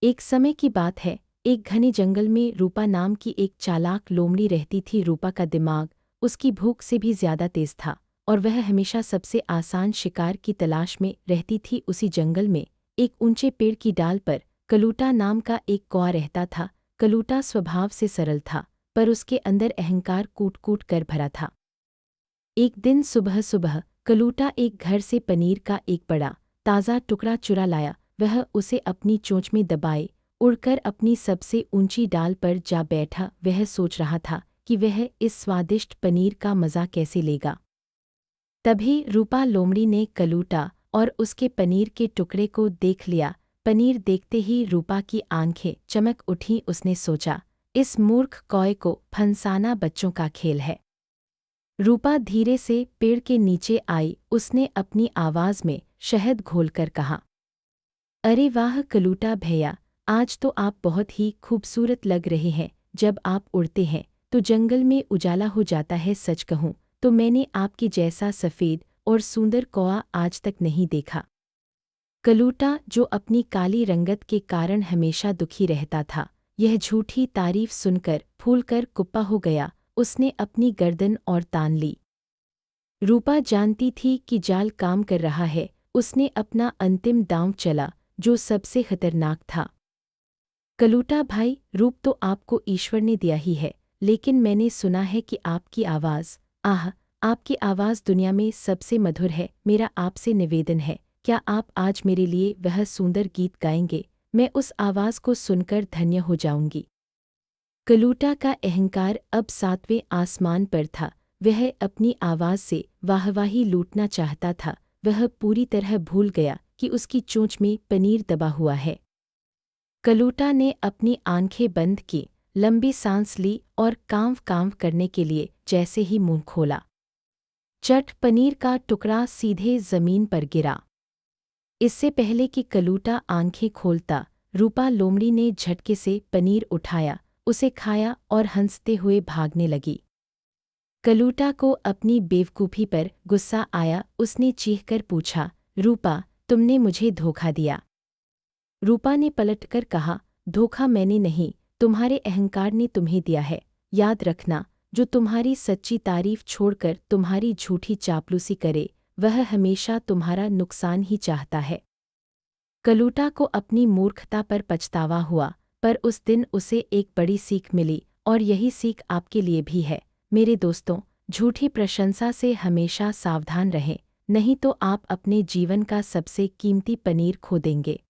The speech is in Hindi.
एक समय की बात है, एक घने जंगल में रूपा नाम की एक चालाक लोमड़ी रहती थी। रूपा का दिमाग उसकी भूख से भी ज्यादा तेज था और वह हमेशा सबसे आसान शिकार की तलाश में रहती थी। उसी जंगल में एक ऊंचे पेड़ की डाल पर कलूटा नाम का एक कौआ रहता था। कलूटा स्वभाव से सरल था, पर उसके अंदर अहंकार कूट कूट कर भरा था। एक दिन सुबह सुबह कलूटा एक घर से पनीर का एक बड़ा ताज़ा टुकड़ा चुरा लाया। वह उसे अपनी चोंच में दबाए उड़कर अपनी सबसे ऊंची डाल पर जा बैठा। वह सोच रहा था कि वह इस स्वादिष्ट पनीर का मज़ा कैसे लेगा। तभी रूपा लोमड़ी ने कलूटा और उसके पनीर के टुकड़े को देख लिया। पनीर देखते ही रूपा की आंखें चमक उठीं। उसने सोचा, इस मूर्ख कौए को फंसाना बच्चों का खेल है। रूपा धीरे से पेड़ के नीचे आई। उसने अपनी आवाज़ में शहद घोलकर कहा, अरे वाह कलूटा भैया, आज तो आप बहुत ही खूबसूरत लग रहे हैं। जब आप उड़ते हैं तो जंगल में उजाला हो जाता है। सच कहूँ तो मैंने आपके जैसा सफ़ेद और सुंदर कौआ आज तक नहीं देखा। कलूटा, जो अपनी काली रंगत के कारण हमेशा दुखी रहता था, यह झूठी तारीफ सुनकर फूलकर कुप्पा हो गया। उसने अपनी गर्दन और तान ली। रूपा जानती थी कि जाल काम कर रहा है। उसने अपना अंतिम दांव चला, जो सबसे खतरनाक था। कलूटा भाई, रूप तो आपको ईश्वर ने दिया ही है, लेकिन मैंने सुना है कि आपकी आवाज़, आपकी आवाज़ दुनिया में सबसे मधुर है। मेरा आपसे निवेदन है, क्या आप आज मेरे लिए वह सुंदर गीत गाएंगे? मैं उस आवाज़ को सुनकर धन्य हो जाऊंगी। कलूटा का अहंकार अब 7वें आसमान पर था। वह अपनी आवाज़ से वाहवाही लूटना चाहता था। वह पूरी तरह भूल गया कि उसकी चोंच में पनीर दबा हुआ है। कलूटा ने अपनी आंखें बंद की, लंबी सांस ली और कांव कांव करने के लिए जैसे ही मुंह खोला, चट पनीर का टुकड़ा सीधे जमीन पर गिरा। इससे पहले कि कलूटा आंखें खोलता, रूपा लोमड़ी ने झटके से पनीर उठाया, उसे खाया और हंसते हुए भागने लगी। कलूटा को अपनी बेवकूफ़ी पर गुस्सा आया। उसने चीखकर पूछा, रूपा, तुमने मुझे धोखा दिया। रूपा ने पलटकर कहा, धोखा मैंने नहीं, तुम्हारे अहंकार ने तुम्हें दिया है। याद रखना, जो तुम्हारी सच्ची तारीफ छोड़कर तुम्हारी झूठी चापलूसी करे, वह हमेशा तुम्हारा नुकसान ही चाहता है। कलूटा को अपनी मूर्खता पर पछतावा हुआ, पर उस दिन उसे एक बड़ी सीख मिली, और यही सीख आपके लिए भी है। मेरे दोस्तों, झूठी प्रशंसा से हमेशा सावधान रहें, नहीं तो आप अपने जीवन का सबसे कीमती पनीर खो देंगे।